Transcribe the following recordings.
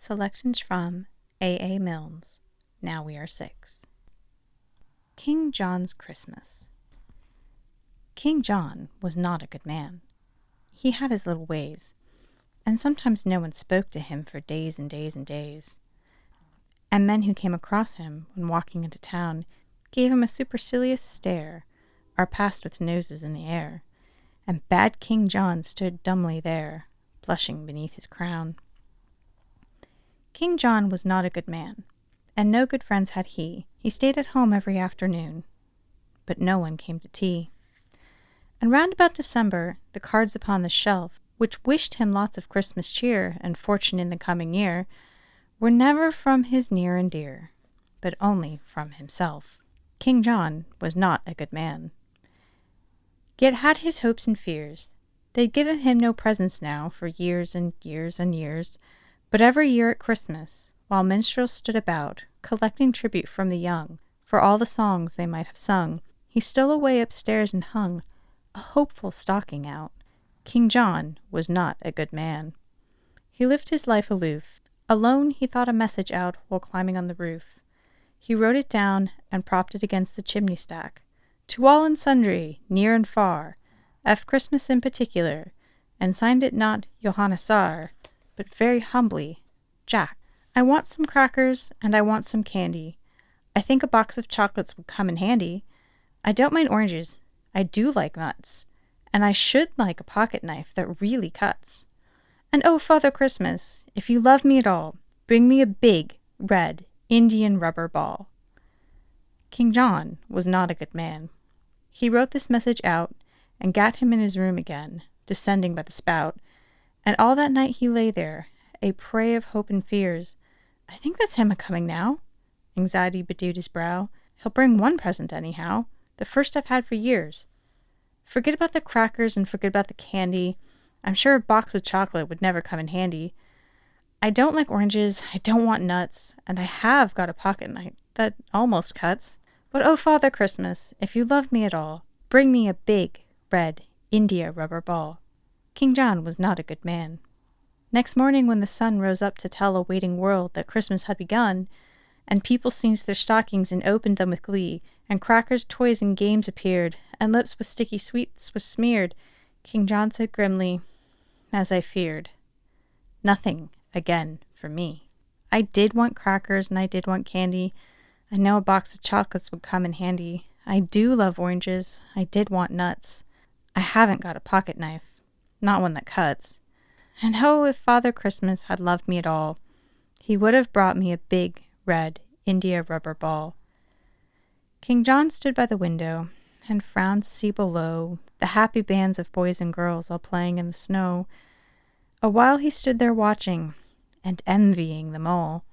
Selections from A. Milne's Now We Are Six. King John's Christmas. King John was not a good man. He had his little ways, and sometimes no one spoke to him for days and days and days. And men who came across him when walking into town gave him a supercilious stare, or passed with noses in the air, and bad King John stood dumbly there, blushing beneath his crown. King John was not a good man, and no good friends had he. He stayed at home every afternoon, but no one came to tea. And round about December, the cards upon the shelf, which wished him lots of Christmas cheer and fortune in the coming year, were never from his near and dear, but only from himself. King John was not a good man, yet had his hopes and fears. They'd given him no presents now for years and years and years, but every year at Christmas, while minstrels stood about, collecting tribute from the young, for all the songs they might have sung, he stole away upstairs and hung a hopeful stocking out. King John was not a good man. He lived his life aloof. Alone he thought a message out while climbing on the roof. He wrote it down and propped it against the chimney stack. To all and sundry, near and far, F. Christmas in particular, and signed it not Johannes R., but very humbly, Jack. I want some crackers, and I want some candy. I think a box of chocolates would come in handy. I don't mind oranges. I do like nuts. And I should like a pocket knife that really cuts. And oh, Father Christmas, if you love me at all, bring me a big, red, Indian rubber ball. King John was not a good man. He wrote this message out, and gat him in his room again, descending by the spout, and all that night he lay there, a prey of hope and fears. I think that's him a-coming now. Anxiety bedewed his brow. He'll bring one present anyhow, the first I've had for years. Forget about the crackers and forget about the candy. I'm sure a box of chocolate would never come in handy. I don't like oranges, I don't want nuts, and I have got a pocket knife that almost cuts. But oh, Father Christmas, if you love me at all, bring me a big, red, India rubber ball. King John was not a good man. Next morning when the sun rose up to tell a waiting world that Christmas had begun, and people seized their stockings and opened them with glee, and crackers, toys, and games appeared, and lips with sticky sweets was smeared, King John said grimly, as I feared, nothing again for me. I did want crackers and I did want candy. I know a box of chocolates would come in handy. I do love oranges. I did want nuts. I haven't got a pocket knife. Not one that cuts. And oh, if Father Christmas had loved me at all, he would have brought me a big, red, India rubber ball. King John stood by the window, and frowned to see below the happy bands of boys and girls all playing in the snow. A while he stood there watching, and envying them all,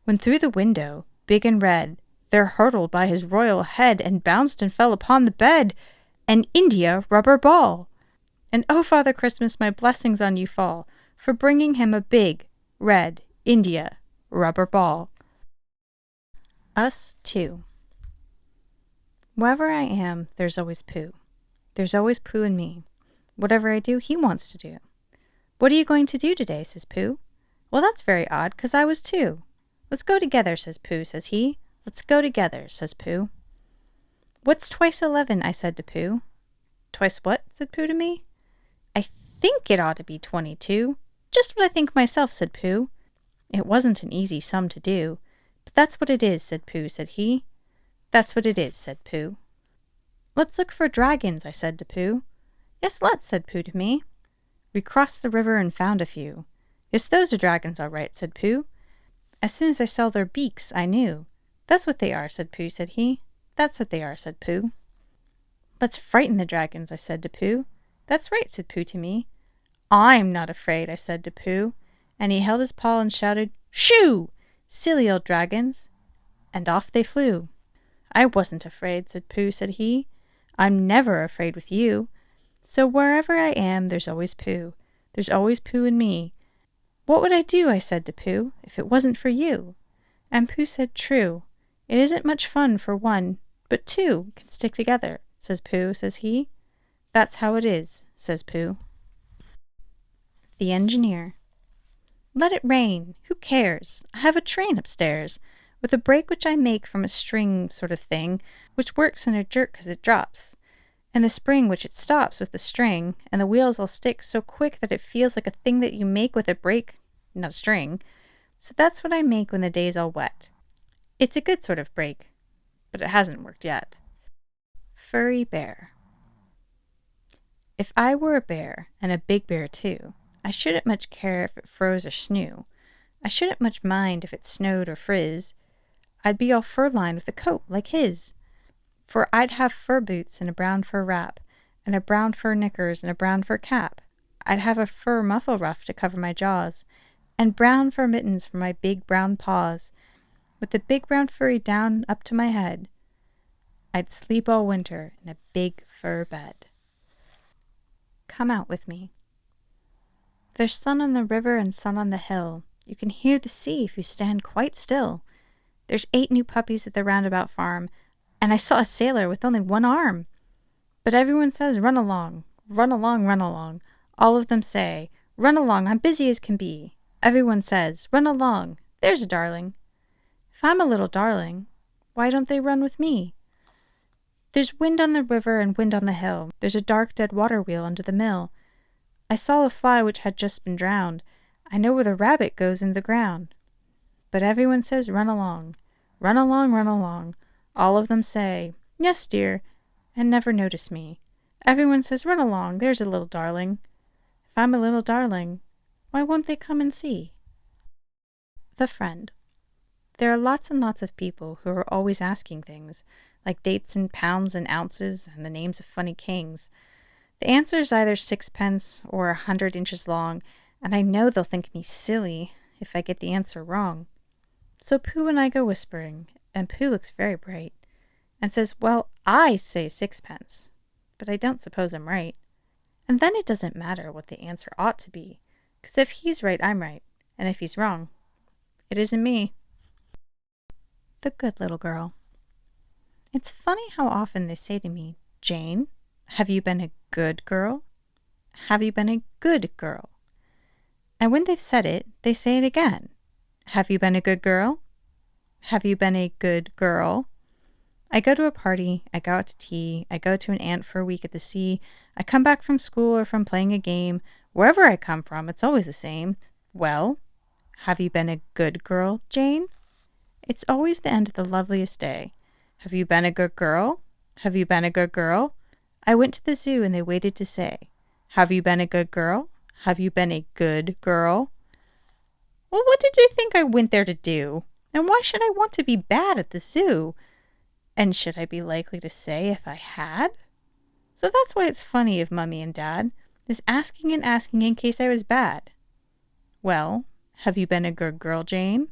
when through the window, big and red, there hurtled by his royal head, and bounced and fell upon the bed, an India rubber ball. And oh, Father Christmas, my blessings on you fall, for bringing him a big, red, India rubber ball. Us two. Wherever I am, there's always Pooh. There's always Pooh in me. Whatever I do, he wants to do. What are you going to do today, says Pooh. Well, that's very odd, 'cause I was too. Let's go together, says Pooh, says he. Let's go together, says Pooh. What's twice 11, I said to Pooh. Twice what, said Pooh to me. I think it ought to be 22. Just what I think myself, said Pooh. It wasn't an easy sum to do, but that's what it is, said Pooh, said he. That's what it is, said Pooh. Let's look for dragons, I said to Pooh. Yes, let's, said Pooh to me. We crossed the river and found a few. Yes, those are dragons all right, said Pooh. As soon as I saw their beaks, I knew. That's what they are, said Pooh, said he. That's what they are, said Pooh. Let's frighten the dragons, I said to Pooh. That's right, said Pooh to me. I'm not afraid, I said to Pooh, and he held his paw and shouted, Shoo! Silly old dragons! And off they flew. I wasn't afraid, said Pooh, said he. I'm never afraid with you. So wherever I am, there's always Pooh. There's always Pooh in me. What would I do, I said to Pooh, if it wasn't for you? And Pooh said, true. It isn't much fun for one, but two can stick together, says Pooh, says he. That's how it is, says Pooh. The Engineer. Let it rain. Who cares? I have a train upstairs, with a brake which I make from a string sort of thing, which works in a jerk as it drops, and the spring which it stops with the string, and the wheels all stick so quick that it feels like a thing that you make with a brake, not a string. So that's what I make when the day's all wet. It's a good sort of brake, but it hasn't worked yet. Furry bear. If I were a bear, and a big bear too, I shouldn't much care if it froze or snew. I shouldn't much mind if it snowed or frizz. I'd be all fur-lined with a coat like his. For I'd have fur boots and a brown fur wrap, and a brown fur knickers and a brown fur cap. I'd have a fur muffle ruff to cover my jaws, and brown fur mittens for my big brown paws, with the big brown furry down up to my head. I'd sleep all winter in a big fur bed. Come out with me. There's sun on the river and sun on the hill. You can hear the sea if you stand quite still. There's 8 new puppies at the roundabout farm, and I saw a sailor with only 1 arm. But everyone says, run along, run along, run along. All of them say, run along, I'm busy as can be. Everyone says, run along, there's a darling. If I'm a little darling, why don't they run with me? There's wind on the river and wind on the hill. There's a dark dead water wheel under the mill. I saw a fly which had just been drowned. I know where the rabbit goes in the ground. But everyone says, run along, run along, run along. All of them say, yes, dear, and never notice me. Everyone says, run along, there's a little darling. If I'm a little darling, why won't they come and see? The friend. There are lots and lots of people who are always asking things, like dates and pounds and ounces and the names of funny kings. The answer is either 6 or 100 inches long, and I know they'll think me silly if I get the answer wrong. So Pooh and I go whispering, and Pooh looks very bright, and says, well, I say 6, but I don't suppose I'm right. And then it doesn't matter what the answer ought to be, because if he's right, I'm right, and if he's wrong, it isn't me. The good little girl. It's funny how often they say to me, Jane, have you been a good girl? Have you been a good girl? And when they've said it, they say it again. Have you been a good girl? Have you been a good girl? I go to a party, I go out to tea, I go to an aunt for a week at the sea, I come back from school or from playing a game. Wherever I come from, it's always the same. Well, have you been a good girl, Jane? It's always the end of the loveliest day. Have you been a good girl? Have you been a good girl? I went to the zoo and they waited to say, have you been a good girl? Have you been a good girl? Well, what did they think I went there to do? And why should I want to be bad at the zoo? And should I be likely to say if I had? So that's why it's funny of Mummy and Dad is asking and asking in case I was bad. Well, have you been a good girl, Jane?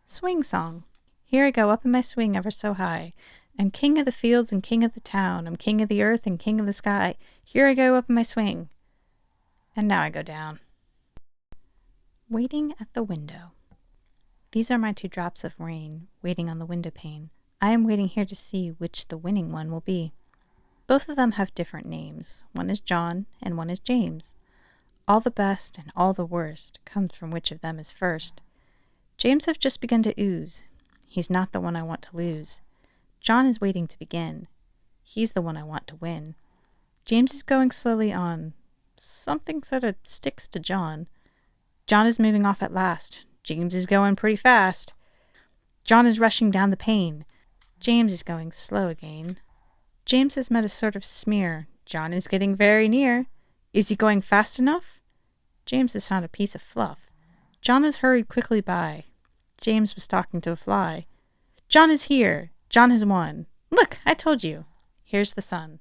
Swing song. Here I go up in my swing ever so high. I'm king of the fields and king of the town. I'm king of the earth and king of the sky. Here I go up in my swing. And now I go down. Waiting at the window. These are my 2 drops of rain, waiting on the window pane. I am waiting here to see which the winning one will be. Both of them have different names. One is John and one is James. All the best and all the worst comes from which of them is first. James have just begun to ooze. He's not the one I want to lose. John is waiting to begin. He's the one I want to win. James is going slowly on. Something sort of sticks to John. John is moving off at last. James is going pretty fast. John is rushing down the pane. James is going slow again. James has met a sort of smear. John is getting very near. Is he going fast enough? James has found a piece of fluff. John has hurried quickly by. James was talking to a fly. John is here. John has won. Look, I told you. Here's the sun.